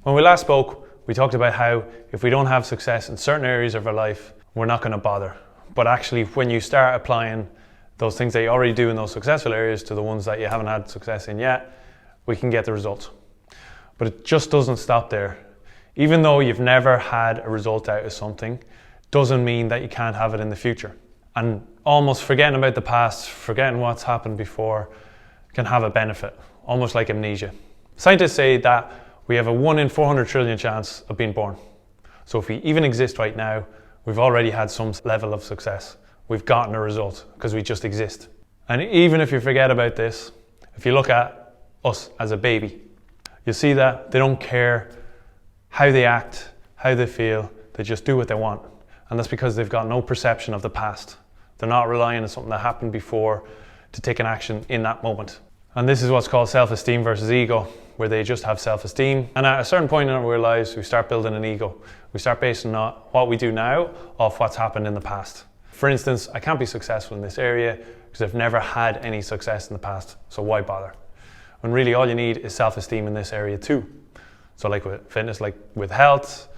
When we last spoke, we talked about how if we don't have success in certain areas of our life, we're not going to bother. But actually, when you start applying those things that you already do in those successful areas to the ones that you haven't had success in yet, we can get the results. But it just doesn't stop there. Even though you've never had a result out of something, doesn't mean that you can't have it in the future. And almost forgetting about the past, forgetting what's happened before, can have a benefit, almost like amnesia. Scientists say that we have a 1 in 400 trillion chance of being born. So if we even exist right now, we've already had some level of success. We've gotten a result because we just exist. And even if you forget about this, if you look at us as a baby, you'll see that they don't care how they act, how they feel, they just do what they want. And that's because they've got no perception of the past. They're not relying on something that happened before to take an action in that moment. And this is what's called self-esteem versus ego, where they just have self-esteem. And at a certain point in our lives, we start building an ego. We start basing what we do now off what's happened in the past. For instance, I can't be successful in this area because I've never had any success in the past, so why bother? When really all you need is self-esteem in this area too. So like with fitness, like with health,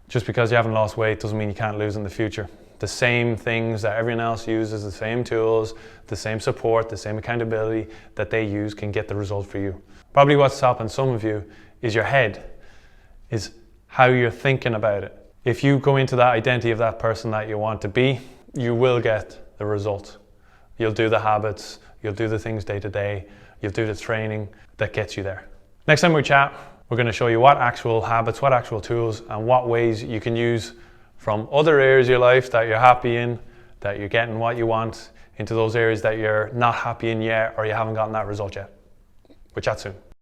just because you haven't lost weight doesn't mean you can't lose in the future. The same things that everyone else uses, the same tools, the same support, the same accountability that they use can get the result for you. Probably what's stopping some of you is your head, is how you're thinking about it. If you go into that identity of that person that you want to be, you will get the result. You'll do the habits, you'll do the things day to day, you'll do the training that gets you there. Next time we chat, we're going to show you what actual habits, what actual tools, and what ways you can use from other areas of your life that you're happy in, that you're getting what you want, into those areas that you're not happy in yet or you haven't gotten that result yet. We'll chat soon.